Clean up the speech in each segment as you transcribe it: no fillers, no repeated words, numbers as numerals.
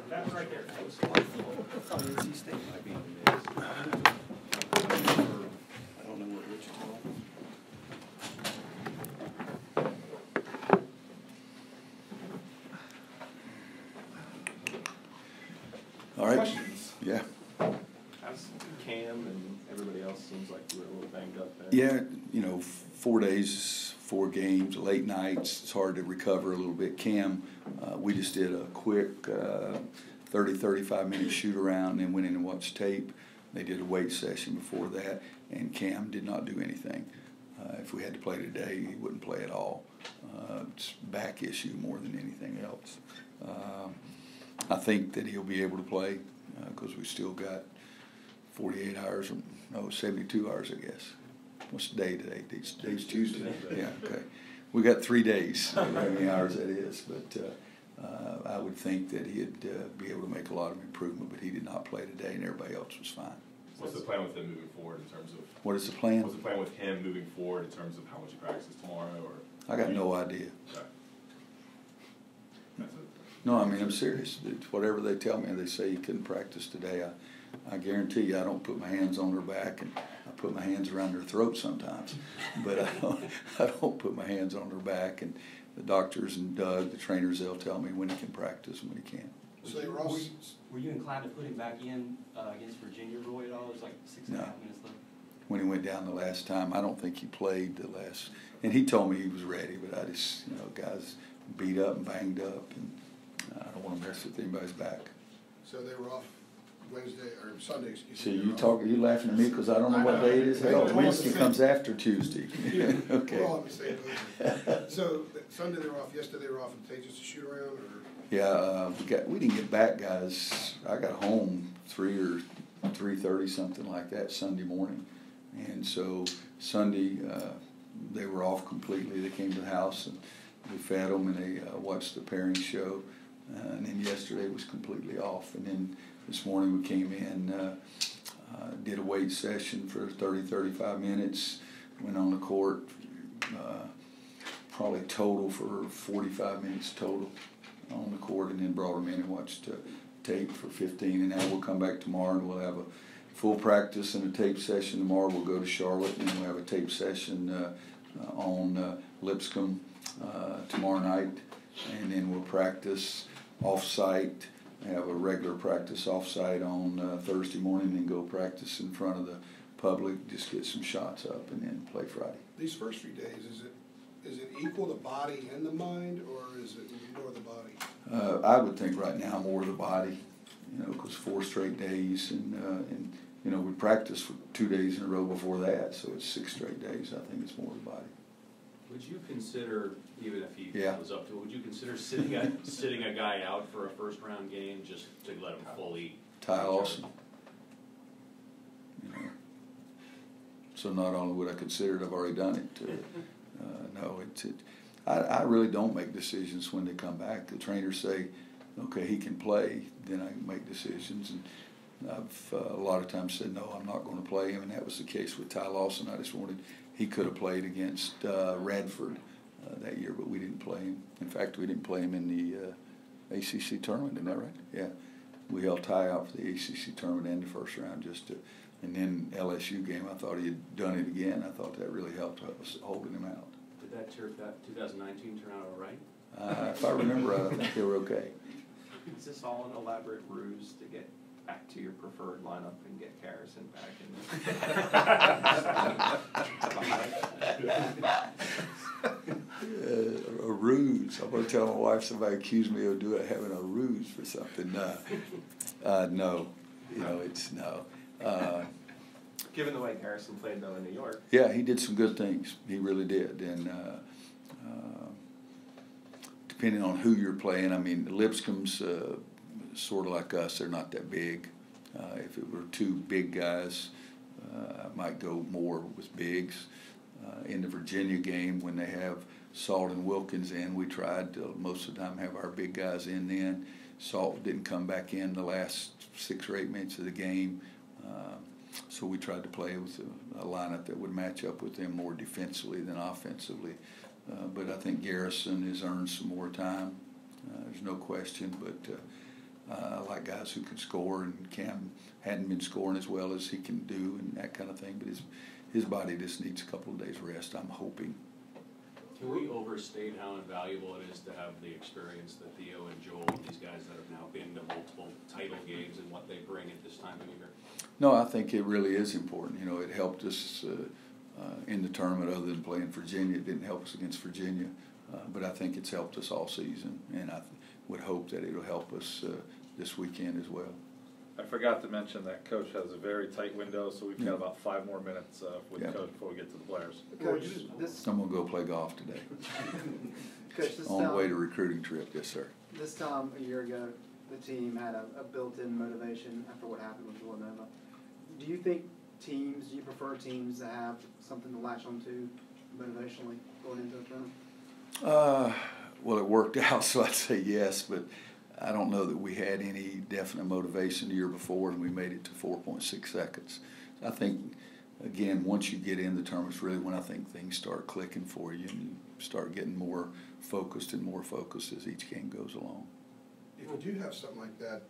That one right there. I thought NC State might be in the mix. I don't know what Wichita. All right. Questions? Yeah. How's Cam and everybody else? Seems like you were a little banged up there. Yeah, you know, 4 days, 4 games, late nights. It's hard to recover a little bit. Cam, we just did a quick 35 minute shoot around, then went in and watched tape. They did a weight session before that, and Cam did not do anything. If we had to play today, he wouldn't play at all. It's a back issue more than anything else. I think that he'll be able to play because we still got 48 hours, no, 72 hours, I guess. What's the day today? Today's Tuesday. Yeah, okay. We got 3 days, how many hours that is. But I would think that he'd be able to make a lot of improvement, but he did not play today, and everybody else was fine. What's the plan with him moving forward in terms of? What is the plan? What's the plan with him moving forward in terms of how much he practices tomorrow? Or I got no idea. Okay. That's it. No, I mean, I'm serious. Whatever they tell me, they say you couldn't practice today. I guarantee you I don't put my hands on their back, and I put my hands around their throat sometimes. But I don't put my hands on their back. And the doctors and Doug, the trainers, they'll tell me when he can practice and when he can't. So were you inclined to put him back in against Virginia, Roy, at all? There's like 6.5 minutes left. When he went down the last time, I don't think he played the last. And he told me he was ready, but I just, you know, guys beat up and banged up, and I don't want to mess with anybody's back. So they were off Wednesday or Sunday, excuse So me. you laughing at me because I don't know what day it is? Oh, Wednesday comes after Tuesday. Okay. We're all on the same boat. So Sunday they were off, yesterday they were off, and they just a shoot around, or? Yeah, we didn't get back, guys. I got home 3 or 3:30, something like that, Sunday morning. And so Sunday, they were off completely. They came to the house, and we fed them, and they watched the pairing show. And then yesterday was completely off. And then this morning we came in, did a weight session for 35 minutes, went on the court, probably total for 45 minutes total on the court, and then brought them in and watched tape for 15. And now we'll come back tomorrow, and we'll have a full practice and a tape session tomorrow. We'll go to Charlotte, and we'll have a tape session on Lipscomb tomorrow night, and then we'll practice off-site, have a regular practice off-site on Thursday morning, and go practice in front of the public, just get some shots up, and then play Friday. These first few days, is it equal the body and the mind, or is it more the body? I would think right now more the body, you know, because 4 straight days, and you know, we practiced for 2 days in a row before that, so it's 6 straight days. I think it's more the body. Would you consider, even if he Yeah. was up to it, would you consider sitting a guy out for a first-round game just to let him fully? Ty Lawson. You know. So not only would I consider it, I've already done it. No, I really don't make decisions when they come back. The trainers say, okay, he can play, then I can make decisions. And I've a lot of times said, no, I'm not going to play him, and that was the case with Ty Lawson. I just wanted, he could have played against Radford that year, but we didn't play him. In fact, we didn't play him in the ACC tournament, isn't that right? Yeah. We held Ty out for the ACC tournament and the first round and then LSU game, I thought he had done it again. I thought that really helped us holding him out. Did that 2019 turn out all right? If I remember right, I think they were okay. Is this all an elaborate ruse to get back to your preferred lineup and get Harrison back in? A ruse. I'm going to tell my wife somebody accused me of having a ruse for something. No. You know, it's no. Given the way Harrison played, though, in New York. Yeah, he did some good things. He really did. And depending on who you're playing, I mean, Lipscomb's sort of like us. They're not that big. If it were 2 big guys, I might go more with bigs. In the Virginia game, when they have Salt and Wilkins in, we tried to most of the time have our big guys in then. Salt didn't come back in the last 6 or 8 minutes of the game. So we tried to play with a lineup that would match up with them more defensively than offensively. But I think Garrison has earned some more time. There's no question. But I like guys who can score, and Cam hadn't been scoring as well as he can do and that kind of thing, but his body just needs a couple of days rest, I'm hoping. Can we overstate how invaluable it is to have the experience that Theo and Joel, these guys that have now been to multiple title games, and what they bring at this time of year? No, I think it really is important. You know, it helped us in the tournament other than playing Virginia. It didn't help us against Virginia, but I think it's helped us all season, and I would hope that it'll help us this weekend as well. I forgot to mention that Coach has a very tight window, so we've got about 5 more minutes with Coach before we get to the players. Coach, I'm going to go play golf today. Coach, this On the way to recruiting trip, yes, sir. This time a year ago, the team had a built-in motivation after what happened with Villanova. Do you prefer teams that have something to latch onto motivationally going into a tournament? Well, it worked out, so I'd say yes, but I don't know that we had any definite motivation the year before, and we made it to 4.6 seconds. I think, again, once you get in the tournament, it's really when I think things start clicking for you, and you start getting more focused as each game goes along. If you do have something like that,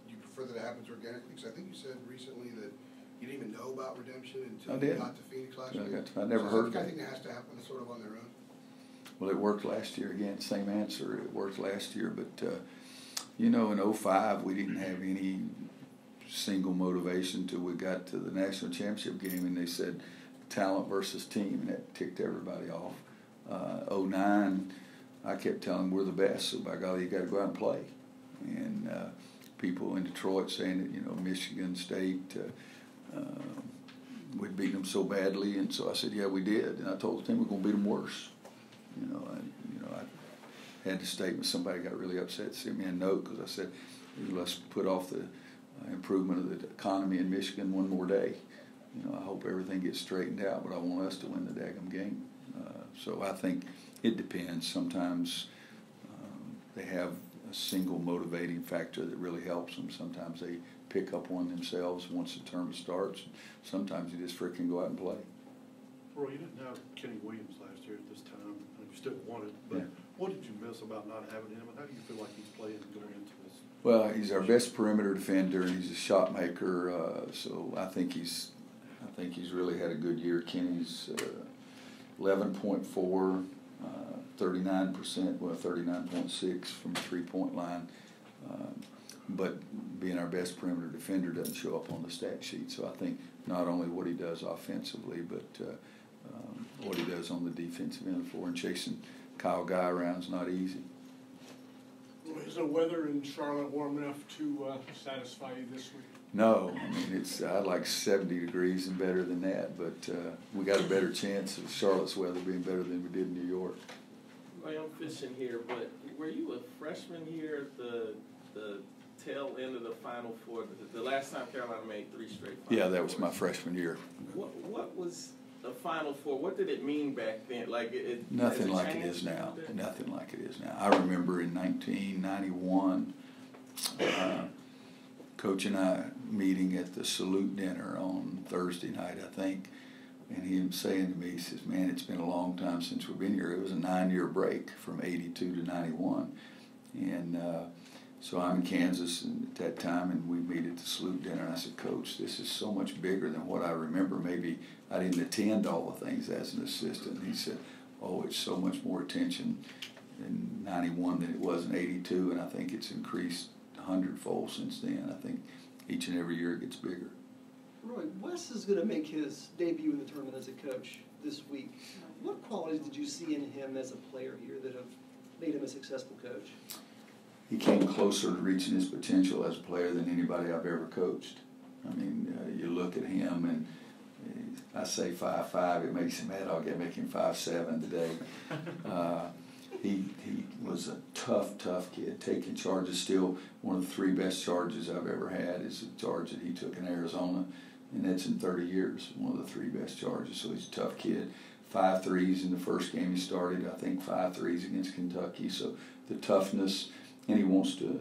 do you prefer that it happens organically? Because I think you said recently that you didn't even know about redemption until you got to Phoenix last year. I never heard of it. I think that has to happen sort of on their own. Well, it worked last year again. Same answer. It worked last year, but you know, in 05 we didn't have any single motivation till we got to the national championship game, and they said talent versus team, and that ticked everybody off. 09, I kept telling them we're the best, so by golly, you got to go out and play. And people in Detroit saying that, you know, Michigan State, we'd beaten them so badly, and so I said, yeah, we did. And I told the team we're going to beat them worse. I had a statement. Somebody got really upset, sent me a note because I said, let's put off the improvement of the economy in Michigan one more day. You know, I hope everything gets straightened out, but I want us to win the daggum game. So I think it depends. Sometimes they have a single motivating factor that really helps them. Sometimes they pick up on themselves once the tournament starts. Sometimes you just freaking go out and play. Roy, you didn't have Kenny Williams last year at this time, and you still wanted, but what did you miss about not having him, and how do you feel like he's playing going into this? Well, he's our best perimeter defender, and he's a shot maker. So I think he's really had a good year. Kenny's 11.4, 39%, well 39.6 from the 3-point line. But being our best perimeter defender doesn't show up on the stat sheet. So I think not only what he does offensively, but what he does on the defensive end of the floor, and chasing Kyle Guy around is not easy. Is the weather in Charlotte warm enough to satisfy you this week? No, I mean I'd like 70 degrees and better than that, but we got a better chance of Charlotte's weather being better than we did in New York. Well, I'm fishing here, but were you a freshman here at the tail end of the Final Four? The last time Carolina made 3 straight Final Yeah, that was Fours. my freshman year. What was the Final Four? What did it mean back then? Like Nothing like it is now. Nothing like it is now. I remember in 1991, Coach and I meeting at the salute dinner on Thursday night, I think, and him saying to me, he says, man, it's been a long time since we've been here. It was a 9-year break from 82 to 91. And so I'm in Kansas at that time, and we meet at the salute dinner, and I said, Coach, this is so much bigger than what I remember. Maybe I didn't attend all the things as an assistant. And he said, oh, it's so much more attention in 91 than it was in 82, and I think it's increased 100-fold since then. I think each and every year it gets bigger. Roy, Wes is going to make his debut in the tournament as a coach this week. What qualities did you see in him as a player here that have made him a successful coach? He came closer to reaching his potential as a player than anybody I've ever coached. I mean, you look at him, and I say 5'5", it makes him mad. I'll make him 5'7" today. He was a tough kid, taking charges. Still one of the 3 best charges I've ever had is the charge that he took in Arizona, and that's in 30 years, one of the 3 best charges. So he's a tough kid. 5 threes in the first game he started, I think 5 threes against Kentucky. So the toughness, and he wants to,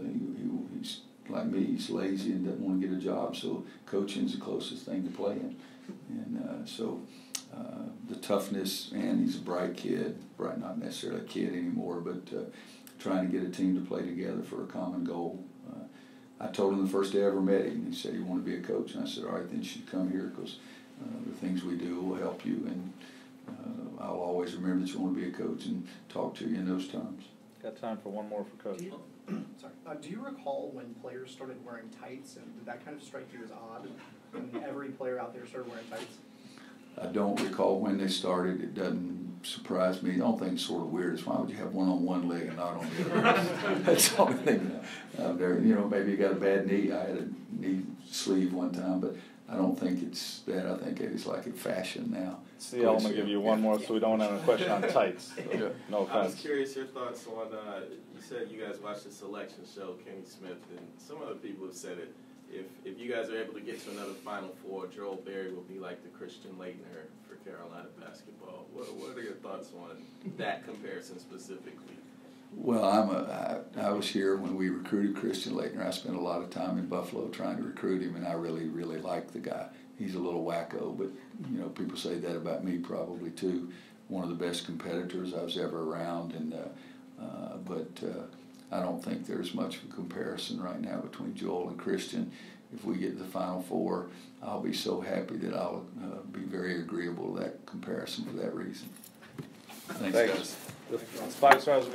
he's like me, he's lazy and doesn't want to get a job, so coaching's the closest thing to playing. And so the toughness, and he's a bright kid, bright, not necessarily a kid anymore, but trying to get a team to play together for a common goal. I told him the first day I ever met him, he said he wanted to be a coach, and I said, all right, then you should come here because the things we do will help you, and I'll always remember that you want to be a coach and talk to you in those terms. Got time for one more for Coach. Do you recall when players started wearing tights, and did that kind of strike you as odd when every player out there started wearing tights? I don't recall when they started. It doesn't surprise me. The only thing that's sort of weird is why would you have one on one leg and not on the other? That's the only thing out there. You know, maybe you got a bad knee. I had a knee sleeve one time, but I don't think it's that. I think it's like in fashion now. See, I'm going to give you one more so we don't have a question on tights. So, no offense. I was curious your thoughts on, you said you guys watched the selection show, Kenny Smith, and some other people have said it. If you guys are able to get to another Final Four, Joel Berry will be like the Christian Laettner for Carolina basketball. What are your thoughts on that comparison specifically? Well, I was here when we recruited Christian Laettner. I spent a lot of time in Buffalo trying to recruit him, and I really, really like the guy. He's a little wacko, but you know, people say that about me probably too. One of the best competitors I was ever around, and I don't think there's much of a comparison right now between Joel and Christian. If we get to the Final Four, I'll be so happy that I'll be very agreeable to that comparison for that reason. Thanks, guys. The 5 stars.